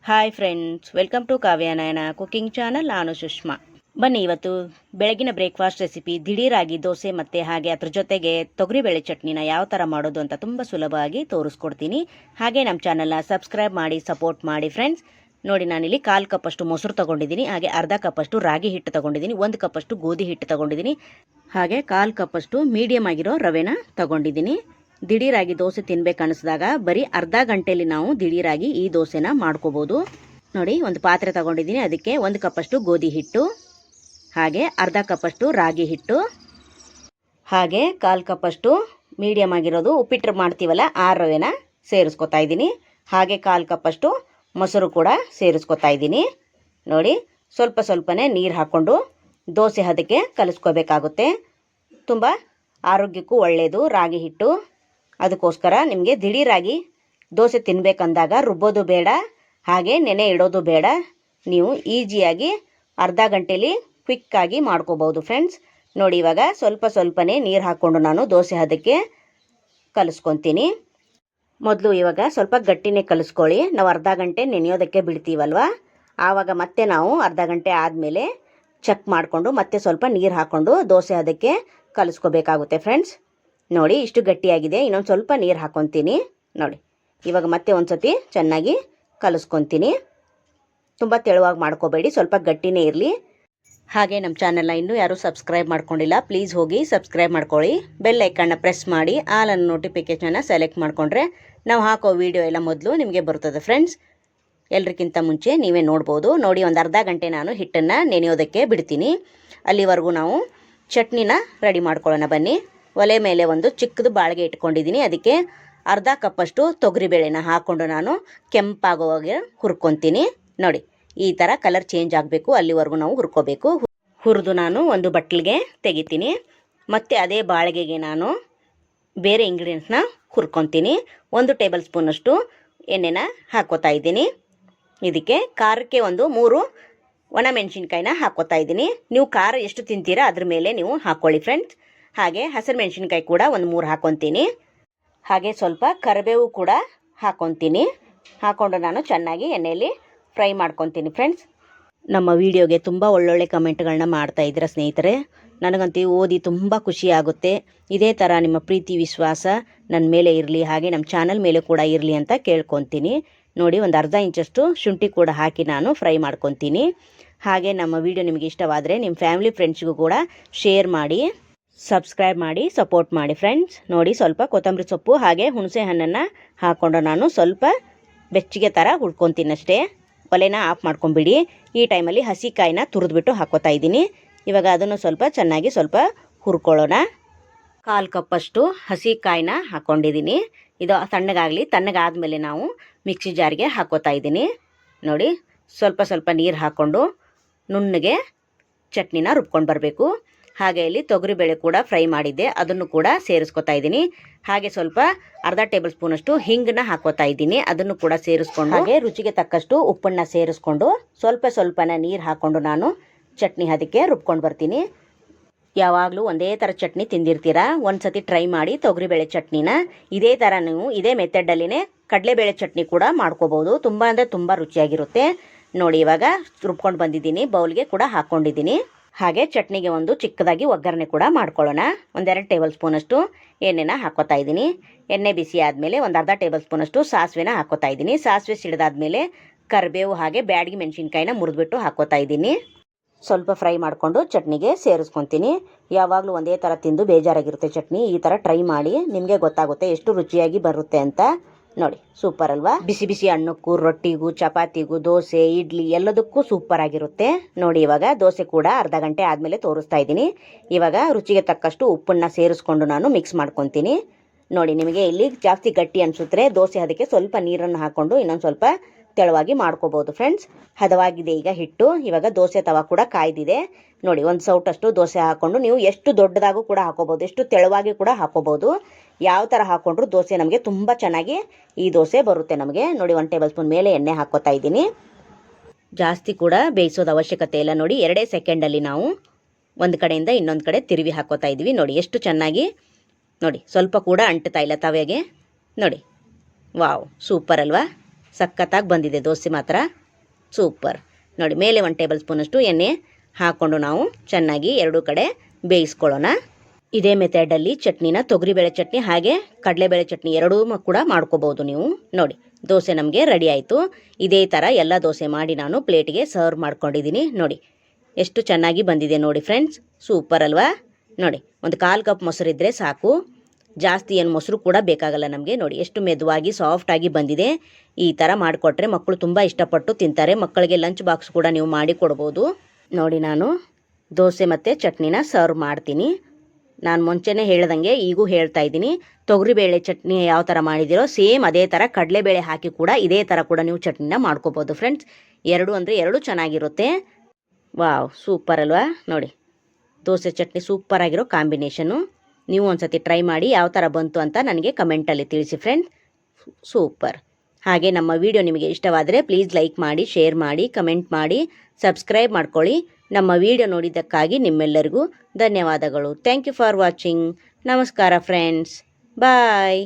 Hi friends, welcome to Kavya Nayana cooking channel. ನಾನು ಸುಷ್ಮಾ. ಬನ್ನಿ, ಇವತ್ತು ಬೆಳಗಿನ ಬ್ರೇಕ್ಫಾಸ್ಟ್ ರೆಸಿಪಿ ದಿಢೀರಾಗಿ ದೋಸೆ ಮತ್ತು ಹಾಗೆ ಅದ್ರ ಜೊತೆಗೆ ತೊಗರಿಬೇಳೆ ಚಟ್ನಿನ ಯಾವ ಥರ ಮಾಡೋದು ಅಂತ ತುಂಬ ಸುಲಭವಾಗಿ ತೋರಿಸ್ಕೊಡ್ತೀನಿ. ಹಾಗೆ ನಮ್ಮ ಚಾನಲ್ನ ಸಬ್ಸ್ಕ್ರೈಬ್ ಮಾಡಿ ಸಪೋರ್ಟ್ ಮಾಡಿ ಫ್ರೆಂಡ್ಸ್. ನೋಡಿ, ನಾನಿಲ್ಲಿ 1/4 ಕಪ್ಪಷ್ಟು ಮೊಸರು ತೊಗೊಂಡಿದ್ದೀನಿ, ಹಾಗೆ ಅರ್ಧ ಕಪ್ಪಷ್ಟು ರಾಗಿ ಹಿಟ್ಟು ತೊಗೊಂಡಿದ್ದೀನಿ, 1 ಕಪ್ಪಷ್ಟು ಗೋಧಿ ಹಿಟ್ಟು ತೊಗೊಂಡಿದ್ದೀನಿ, ಹಾಗೆ 1/4 ಕಪ್ಪಷ್ಟು ಮೀಡಿಯಮ್ ಆಗಿರೋ ರವೆನ ತೊಗೊಂಡಿದ್ದೀನಿ. ದಿಢೀರಾಗಿ ದೋಸೆ ತಿನ್ಬೇಕು ಅನಿಸಿದಾಗ ಬರೀ ಅರ್ಧ ಗಂಟೆಯಲ್ಲಿ ನಾವು ದಿಢೀರಾಗಿ ಈ ದೋಸೆನ ಮಾಡ್ಕೋಬೋದು. ನೋಡಿ, ಒಂದು ಪಾತ್ರೆ ತಗೊಂಡಿದ್ದೀನಿ, ಅದಕ್ಕೆ 1 ಕಪ್ಪಷ್ಟು ಗೋಧಿ ಹಿಟ್ಟು, ಹಾಗೆ ಅರ್ಧ ಕಪ್ಪಷ್ಟು ರಾಗಿ ಹಿಟ್ಟು, ಹಾಗೆ 1/4 ಕಪ್ಪಷ್ಟು ಮೀಡಿಯಮ್ ಆಗಿರೋದು ಉಪ್ಪಿಟ್ಟು ಮಾಡ್ತೀವಲ್ಲ ಆ ರವೆನ ಸೇರಿಸ್ಕೊತಾ ಇದ್ದೀನಿ, ಹಾಗೆ 1/4 ಕಪ್ಪಷ್ಟು ಮೊಸರು ಕೂಡ ಸೇರಿಸ್ಕೊತಾ ಇದ್ದೀನಿ. ನೋಡಿ, ಸ್ವಲ್ಪ ಸ್ವಲ್ಪನೇ ನೀರು ಹಾಕ್ಕೊಂಡು ದೋಸೆ ಹದಕ್ಕೆ ಕಲಿಸ್ಕೋಬೇಕಾಗುತ್ತೆ. ತುಂಬ ಆರೋಗ್ಯಕ್ಕೂ ಒಳ್ಳೆಯದು ರಾಗಿ ಹಿಟ್ಟು. ಅದಕ್ಕೋಸ್ಕರ ನಿಮಗೆ ದಿಢೀರಾಗಿ ದೋಸೆ ತಿನ್ನಬೇಕಂದಾಗ ರುಬ್ಬೋದು ಬೇಡ, ಹಾಗೆ ನೆನೆ ಇಡೋದು ಬೇಡ. ನೀವು ಈಸಿಯಾಗಿ ಅರ್ಧ ಗಂಟೆಯಲ್ಲಿ ಕ್ವಿಕ್ಕಾಗಿ ಮಾಡ್ಕೋಬೋದು ಫ್ರೆಂಡ್ಸ್. ನೋಡಿ, ಇವಾಗ ಸ್ವಲ್ಪ ಸ್ವಲ್ಪನೇ ನೀರು ಹಾಕ್ಕೊಂಡು ನಾನು ದೋಸೆ ಹದಕ್ಕೆ ಕಲಿಸ್ಕೊತೀನಿ. ಮೊದಲು ಇವಾಗ ಸ್ವಲ್ಪ ಗಟ್ಟಿನೇ ಕಲಿಸ್ಕೊಳ್ಳಿ. ನಾವು ಅರ್ಧ ಗಂಟೆ ನೆನೆಯೋದಕ್ಕೆ ಬಿಡ್ತೀವಲ್ವ, ಆವಾಗ ಮತ್ತೆ ನಾವು ಅರ್ಧ ಗಂಟೆ ಆದಮೇಲೆ ಚೆಕ್ ಮಾಡಿಕೊಂಡು ಮತ್ತೆ ಸ್ವಲ್ಪ ನೀರು ಹಾಕ್ಕೊಂಡು ದೋಸೆ ಹದಕ್ಕೆ ಕಲಿಸ್ಕೋಬೇಕಾಗುತ್ತೆ ಫ್ರೆಂಡ್ಸ್. ನೋಡಿ, ಇಷ್ಟು ಗಟ್ಟಿಯಾಗಿದೆ. ಇನ್ನೊಂದು ಸ್ವಲ್ಪ ನೀರು ಹಾಕ್ಕೊತೀನಿ. ನೋಡಿ, ಇವಾಗ ಮತ್ತೆ ಒಂದು ಸತಿ ಚೆನ್ನಾಗಿ ಕಲಿಸ್ಕೊತೀನಿ. ತುಂಬ ತೆಳುವಾಗಿ ಮಾಡ್ಕೋಬೇಡಿ, ಸ್ವಲ್ಪ ಗಟ್ಟಿನೇ ಇರಲಿ. ಹಾಗೆ ನಮ್ಮ ಚಾನಲ್ನ ಇನ್ನೂ ಯಾರೂ ಸಬ್ಸ್ಕ್ರೈಬ್ ಮಾಡ್ಕೊಂಡಿಲ್ಲ, ಪ್ಲೀಸ್ ಹೋಗಿ ಸಬ್ಸ್ಕ್ರೈಬ್ ಮಾಡ್ಕೊಳ್ಳಿ. ಬೆಲ್ ಐಕನ್ನ ಪ್ರೆಸ್ ಮಾಡಿ ಆಲ್ ಅನ್ನೋ ನೋಟಿಫಿಕೇಷನ್ನ ಸೆಲೆಕ್ಟ್ ಮಾಡಿಕೊಂಡ್ರೆ ನಾವು ಹಾಕೋ ವಿಡಿಯೋ ಎಲ್ಲ ಮೊದಲು ನಿಮಗೆ ಬರ್ತದೆ ಫ್ರೆಂಡ್ಸ್. ಎಲ್ರಿಗಿಂತ ಮುಂಚೆ ನೀವೇ ನೋಡ್ಬೋದು. ನೋಡಿ, ಒಂದು ಅರ್ಧ ಗಂಟೆ ನಾನು ಹಿಟ್ಟನ್ನು ನೆನೆಯೋದಕ್ಕೆ ಬಿಡ್ತೀನಿ. ಅಲ್ಲಿವರೆಗೂ ನಾವು ಚಟ್ನಿನ ರೆಡಿ ಮಾಡ್ಕೊಳ್ಳೋಣ ಬನ್ನಿ. ಒಲೆ ಮೇಲೆ ಒಂದು ಚಿಕ್ಕದು ಬಾಳಿಗೆ ಇಟ್ಕೊಂಡಿದ್ದೀನಿ, ಅದಕ್ಕೆ ಅರ್ಧ ಕಪ್ಪಷ್ಟು ತೊಗರಿಬೇಳೆನ ಹಾಕ್ಕೊಂಡು ನಾನು ಕೆಂಪಾಗೋವಾಗ ಹುರ್ಕೊತೀನಿ. ನೋಡಿ, ಈ ಥರ ಕಲರ್ ಚೇಂಜ್ ಆಗಬೇಕು, ಅಲ್ಲಿವರೆಗೂ ನಾವು ಹುರ್ಕೋಬೇಕು. ಹುರಿದು ನಾನು ಒಂದು ಬಟ್ಲಿಗೆ ತೆಗಿತೀನಿ. ಮತ್ತು ಅದೇ ಬಾಳಿಗೆಗೆ ನಾನು ಬೇರೆ ಇಂಗ್ರೀಡಿಯೆಂಟ್ಸ್ನ ಹುರ್ಕೊತೀನಿ. 1 ಟೇಬಲ್ ಸ್ಪೂನಷ್ಟು ಎಣ್ಣೆನ ಹಾಕ್ಕೋತಾ ಇದ್ದೀನಿ. ಇದಕ್ಕೆ ಖಾರಕ್ಕೆ ಒಂದು 3 ಒಣಮೆಣಸಿನ್ಕಾಯಿನ ಹಾಕ್ಕೋತಾ ಇದ್ದೀನಿ. ನೀವು ಖಾರ ಎಷ್ಟು ತಿಂತೀರಾ ಅದ್ರ ಮೇಲೆ ನೀವು ಹಾಕ್ಕೊಳ್ಳಿ ಫ್ರೆಂಡ್ಸ್. ಹಾಗೆ ಹಸಿರು ಮೆಣಸಿನ್ಕಾಯಿ ಕೂಡ ಒಂದು 3 ಹಾಕ್ಕೊತೀನಿ. ಹಾಗೆ ಸ್ವಲ್ಪ ಕರಿಬೇವು ಕೂಡ ಹಾಕ್ಕೊತೀನಿ. ಹಾಕ್ಕೊಂಡು ನಾನು ಚೆನ್ನಾಗಿ ಎಣ್ಣೆಯಲ್ಲಿ ಫ್ರೈ ಮಾಡ್ಕೊತೀನಿ ಫ್ರೆಂಡ್ಸ್. ನಮ್ಮ ವಿಡಿಯೋಗೆ ತುಂಬ ಒಳ್ಳೊಳ್ಳೆ ಕಮೆಂಟ್ಗಳನ್ನ ಮಾಡ್ತಾ ಇದ್ದೀರ ಸ್ನೇಹಿತರೆ. ನನಗಂತೂ ಓದಿ ತುಂಬ ಖುಷಿ ಆಗುತ್ತೆ. ಇದೇ ಥರ ನಿಮ್ಮ ಪ್ರೀತಿ ವಿಶ್ವಾಸ ನನ್ನ ಮೇಲೆ ಇರಲಿ, ಹಾಗೆ ನಮ್ಮ ಚಾನಲ್ ಮೇಲೆ ಕೂಡ ಇರಲಿ ಅಂತ ಕೇಳ್ಕೊತೀನಿ. ನೋಡಿ, ಒಂದು ಅರ್ಧ ಇಂಚಷ್ಟು ಶುಂಠಿ ಕೂಡ ಹಾಕಿ ನಾನು ಫ್ರೈ ಮಾಡ್ಕೊತೀನಿ. ಹಾಗೆ ನಮ್ಮ ವಿಡಿಯೋ ನಿಮಗೆ ಇಷ್ಟವಾದರೆ ನಿಮ್ಮ ಫ್ಯಾಮಿಲಿ ಫ್ರೆಂಡ್ಸ್ಗೂ ಕೂಡ ಶೇರ್ ಮಾಡಿ, ಸಬ್ಸ್ಕ್ರೈಬ್ ಮಾಡಿ ಸಪೋರ್ಟ್ ಮಾಡಿ ಫ್ರೆಂಡ್ಸ್. ನೋಡಿ, ಸ್ವಲ್ಪ ಕೊತ್ತಂಬರಿ ಸೊಪ್ಪು ಹಾಗೆ ಹುಣಸೆ ಹಣ್ಣನ್ನು ಹಾಕ್ಕೊಂಡು ನಾನು ಸ್ವಲ್ಪ ಬೆಚ್ಚಗೆ ಥರ ಹುಡ್ಕೊತೀನಿ ಅಷ್ಟೇ. ಒಲೆನ ಆಫ್ ಮಾಡ್ಕೊಂಬಿಡಿ. ಈ ಟೈಮಲ್ಲಿ ಹಸಿ ಕಾಯಿನ ತುರಿದ್ಬಿಟ್ಟು ಹಾಕ್ಕೋತಾ ಇದ್ದೀನಿ. ಇವಾಗ ಅದನ್ನು ಸ್ವಲ್ಪ ಚೆನ್ನಾಗಿ ಸ್ವಲ್ಪ ಹುರ್ಕೊಳ್ಳೋಣ. 1/4 ಕಪ್ಪಷ್ಟು ಹಸಿ ಕಾಯಿನ ಹಾಕ್ಕೊಂಡಿದ್ದೀನಿ. ಇದು ತಣ್ಣಗಾಗಲಿ. ತಣ್ಣಗಾದ್ಮೇಲೆ ನಾವು ಮಿಕ್ಸಿ ಜಾರಿಗೆ ಹಾಕ್ಕೋತಾ ಇದ್ದೀನಿ. ನೋಡಿ, ಸ್ವಲ್ಪ ಸ್ವಲ್ಪ ನೀರು ಹಾಕ್ಕೊಂಡು ನುಣ್ಣಗೆ ಚಟ್ನಿನ ರುಬ್ಕೊಂಡು ಬರಬೇಕು. ಹಾಗೆ ಇಲ್ಲಿ ತೊಗರಿಬೇಳೆ ಕೂಡ ಫ್ರೈ ಮಾಡಿದ್ದೆ, ಅದನ್ನು ಕೂಡ ಸೇರಿಸ್ಕೊತಾ ಇದ್ದೀನಿ. ಹಾಗೆ ಸ್ವಲ್ಪ ಅರ್ಧ ಟೇಬಲ್ ಸ್ಪೂನಷ್ಟು ಹಿಂಗನ್ನ ಹಾಕೋತಾ ಇದ್ದೀನಿ, ಅದನ್ನು ಕೂಡ ಸೇರಿಸ್ಕೊಂಡು, ಹಾಗೆ ರುಚಿಗೆ ತಕ್ಕಷ್ಟು ಉಪ್ಪನ್ನು ಸೇರಿಸ್ಕೊಂಡು ಸ್ವಲ್ಪ ಸ್ವಲ್ಪನ ನೀರು ಹಾಕ್ಕೊಂಡು ನಾನು ಚಟ್ನಿ ಅದಕ್ಕೆ ರುಬ್ಕೊಂಡು ಬರ್ತೀನಿ. ಯಾವಾಗಲೂ ಒಂದೇ ಥರ ಚಟ್ನಿ ತಿಂದಿರ್ತೀರಾ, ಒಂದು ಸತಿ ಟ್ರೈ ಮಾಡಿ ತೊಗರಿಬೇಳೆ ಚಟ್ನಿನ. ಇದೇ ಥರ ನೀವು ಇದೇ ಮೆಥಡಲ್ಲಿನೇ ಕಡಲೆಬೇಳೆ ಚಟ್ನಿ ಕೂಡ ಮಾಡ್ಕೋಬೋದು. ತುಂಬ ಅಂದರೆ ತುಂಬ ರುಚಿಯಾಗಿರುತ್ತೆ. ನೋಡಿ, ಇವಾಗ ರುಬ್ಕೊಂಡು ಬಂದಿದ್ದೀನಿ, ಬೌಲ್ಗೆ ಕೂಡ ಹಾಕ್ಕೊಂಡಿದ್ದೀನಿ. ಹಾಗೆ ಚಟ್ನಿಗೆ ಒಂದು ಚಿಕ್ಕದಾಗಿ ಒಗ್ಗರಣೆ ಕೂಡ ಮಾಡ್ಕೊಳ್ಳೋಣ. 1-2 ಟೇಬಲ್ ಸ್ಪೂನಷ್ಟು ಎಣ್ಣೆನ ಹಾಕ್ಕೋತಾ ಇದ್ದೀನಿ. ಎಣ್ಣೆ ಬಿಸಿ ಆದಮೇಲೆ ಒಂದು ಅರ್ಧ ಟೇಬಲ್ ಸ್ಪೂನಷ್ಟು ಸಾಸಿವೆನ ಹಾಕ್ಕೋತಾ ಇದ್ದೀನಿ. ಸಾಸಿವೆ ಸಿಡಿದಾದ್ಮೇಲೆ ಕರಿಬೇವು ಹಾಗೆ ಬ್ಯಾಡಗಿ ಮೆಣಸಿನ್ಕಾಯಿನ ಮುರಿದ್ಬಿಟ್ಟು ಹಾಕ್ಕೋತಾ ಇದ್ದೀನಿ. ಸ್ವಲ್ಪ ಫ್ರೈ ಮಾಡಿಕೊಂಡು ಚಟ್ನಿಗೆ ಸೇರಿಸ್ಕೊತೀನಿ. ಯಾವಾಗಲೂ ಒಂದೇ ಥರ ತಿಂದು ಬೇಜಾರಾಗಿರುತ್ತೆ ಚಟ್ನಿ. ಈ ಥರ ಟ್ರೈ ಮಾಡಿ, ನಿಮಗೆ ಗೊತ್ತಾಗುತ್ತೆ ಎಷ್ಟು ರುಚಿಯಾಗಿ ಬರುತ್ತೆ ಅಂತ. ನೋಡಿ, ಸೂಪರ್ ಅಲ್ವಾ? ಬಿಸಿ ಬಿಸಿ ಅನ್ನಕ್ಕೂ, ರೊಟ್ಟಿಗೂ, ಚಪಾತಿಗೂ, ದೋಸೆ, ಇಡ್ಲಿ ಎಲ್ಲದಕ್ಕೂ ಸೂಪರ್ ಆಗಿರುತ್ತೆ. ನೋಡಿ, ಇವಾಗ ದೋಸೆ ಕೂಡ ಅರ್ಧ ಗಂಟೆ ಆದಮೇಲೆ ತೋರಿಸ್ತಾ ಇದ್ದೀನಿ. ಇವಾಗ ರುಚಿಗೆ ತಕ್ಕಷ್ಟು ಉಪ್ಪನ್ನು ಸೇರಿಸ್ಕೊಂಡು ನಾನು ಮಿಕ್ಸ್ ಮಾಡ್ಕೊತೀನಿ. ನೋಡಿ, ನಿಮಗೆ ಇಲ್ಲಿ ಜಾಸ್ತಿ ಗಟ್ಟಿ ಅನಿಸುತ್ತೆ ದೋಸೆ ಅದಕ್ಕೆ ಸ್ವಲ್ಪ ನೀರನ್ನು ಹಾಕ್ಕೊಂಡು ಇನ್ನೊಂದು ಸ್ವಲ್ಪ ತೆಳುವಾಗಿ ಮಾಡ್ಕೋಬೋದು ಫ್ರೆಂಡ್ಸ್. ಹದವಾಗಿದೆ ಈಗ ಹಿಟ್ಟು. ಇವಾಗ ದೋಸೆ ತವ ಕೂಡ ಕಾಯ್ದಿದೆ. ನೋಡಿ, ಒಂದು ಸೌಟಷ್ಟು ದೋಸೆ ಹಾಕ್ಕೊಂಡು ನೀವು ಎಷ್ಟು ದೊಡ್ಡದಾಗೂ ಕೂಡ ಹಾಕೋಬೋದು, ಎಷ್ಟು ತೆಳುವಾಗಿ ಕೂಡ ಹಾಕೋಬೋದು. ಯಾವ ಥರ ಹಾಕ್ಕೊಂಡ್ರು ದೋಸೆ ನಮಗೆ ತುಂಬ ಚೆನ್ನಾಗಿ ಈ ದೋಸೆ ಬರುತ್ತೆ ನಮಗೆ. ನೋಡಿ, 1 ಟೇಬಲ್ ಸ್ಪೂನ್ ಮೇಲೆ ಎಣ್ಣೆ ಹಾಕ್ಕೋತಾ ಇದ್ದೀನಿ. ಜಾಸ್ತಿ ಕೂಡ ಬೇಯಿಸೋದು ಅವಶ್ಯಕತೆ ಇಲ್ಲ. ನೋಡಿ, 2 ಸೆಕೆಂಡಲ್ಲಿ ನಾವು ಒಂದು ಕಡೆಯಿಂದ ಇನ್ನೊಂದು ಕಡೆ ತಿರುವಿ ಹಾಕ್ಕೋತಾ ಇದ್ದೀವಿ. ನೋಡಿ, ಎಷ್ಟು ಚೆನ್ನಾಗಿ, ನೋಡಿ ಸ್ವಲ್ಪ ಕೂಡ ಅಂಟ್ತಾ ಇಲ್ಲ ತವೆಗೆ. ನೋಡಿ, ವಾವ್, ಸೂಪರ್ ಅಲ್ವಾ? ಸಖತ್ತಾಗಿ ಬಂದಿದೆ ದೋಸೆ ಮಾತ್ರ ಸೂಪರ್. ನೋಡಿ, ಮೇಲೆ 1 ಟೇಬಲ್ ಸ್ಪೂನಷ್ಟು ಎಣ್ಣೆ ಹಾಕ್ಕೊಂಡು ನಾವು ಚೆನ್ನಾಗಿ ಎರಡೂ ಕಡೆ ಬೇಯಿಸ್ಕೊಳ್ಳೋಣ. ಇದೇ ಮೆಥಡಲ್ಲಿ ಚಟ್ನಿನ ತೊಗರಿಬೇಳೆ ಚಟ್ನಿ ಹಾಗೆ ಕಡಲೆಬೇಳೆ ಚಟ್ನಿ ಎರಡೂ ಕೂಡ ಮಾಡ್ಕೋಬೋದು ನೀವು. ನೋಡಿ, ದೋಸೆ ನಮಗೆ ರೆಡಿ ಆಯಿತು. ಇದೇ ಥರ ಎಲ್ಲ ದೋಸೆ ಮಾಡಿ ನಾನು ಪ್ಲೇಟಿಗೆ ಸರ್ವ್ ಮಾಡ್ಕೊಂಡಿದ್ದೀನಿ. ನೋಡಿ ಎಷ್ಟು ಚೆನ್ನಾಗಿ ಬಂದಿದೆ ನೋಡಿ ಫ್ರೆಂಡ್ಸ್, ಸೂಪರ್ ಅಲ್ವಾ? ನೋಡಿ, ಒಂದು 1/4 ಕಪ್ ಮೊಸರಿದ್ದರೆ ಸಾಕು, ಜಾಸ್ತಿ ಏನು ಮೊಸರು ಕೂಡ ಬೇಕಾಗಲ್ಲ ನಮಗೆ. ನೋಡಿ ಎಷ್ಟು ಮೆದುವಾಗಿ ಸಾಫ್ಟಾಗಿ ಬಂದಿದೆ. ಈ ಥರ ಮಾಡಿಕೊಟ್ರೆ ಮಕ್ಕಳು ತುಂಬ ಇಷ್ಟಪಟ್ಟು ತಿಂತಾರೆ. ಮಕ್ಕಳಿಗೆ ಲಂಚ್ ಬಾಕ್ಸ್ ಕೂಡ ನೀವು ಮಾಡಿ ಕೊಡ್ಬೋದು. ನೋಡಿ, ನಾನು ದೋಸೆ ಮತ್ತು ಚಟ್ನಿನ ಸರ್ವ್ ಮಾಡ್ತೀನಿ. ನಾನು ಮುಂಚೆನೇ ಹೇಳ್ದಂಗೆ ಈಗೂ ಹೇಳ್ತಾ ಇದ್ದೀನಿ, ತೊಗರಿಬೇಳೆ ಚಟ್ನಿ ಯಾವ ಥರ ಮಾಡಿದಿರೋ ಸೇಮ್ ಅದೇ ಥರ ಕಡಲೆಬೇಳೆ ಹಾಕಿ ಕೂಡ ಇದೇ ಥರ ಕೂಡ ನೀವು ಚಟ್ನಿನ ಮಾಡ್ಕೋಬೋದು ಫ್ರೆಂಡ್ಸ್. ಎರಡು ಚೆನ್ನಾಗಿರುತ್ತೆ. ವಾವ್, ಸೂಪರ್ ಅಲ್ವಾ? ನೋಡಿ, ದೋಸೆ ಚಟ್ನಿ ಸೂಪರ್ ಆಗಿರೋ ಕಾಂಬಿನೇಷನ್ನು. ನೀವು ಒಂದ್ಸತಿ ಟ್ರೈ ಮಾಡಿ ಯಾವ ಥರ ಬಂತು ಅಂತ ನನಗೆ ಕಮೆಂಟಲ್ಲಿ ತಿಳಿಸಿ ಫ್ರೆಂಡ್ಸ್. ಸೂಪರ್. ಹಾಗೆ ನಮ್ಮ ವಿಡಿಯೋ ನಿಮಗೆ ಇಷ್ಟವಾದರೆ ಪ್ಲೀಸ್ ಲೈಕ್ ಮಾಡಿ, ಶೇರ್ ಮಾಡಿ, ಕಮೆಂಟ್ ಮಾಡಿ, ಸಬ್ಸ್ಕ್ರೈಬ್ ಮಾಡ್ಕೊಳ್ಳಿ. ನಮ್ಮ ವಿಡಿಯೋ ನೋಡಿದ್ದಕ್ಕಾಗಿ ನಿಮ್ಮೆಲ್ಲರಿಗೂ ಧನ್ಯವಾದಗಳು. Thank you for watching. ನಮಸ್ಕಾರ ಫ್ರೆಂಡ್ಸ್, ಬಾಯ್.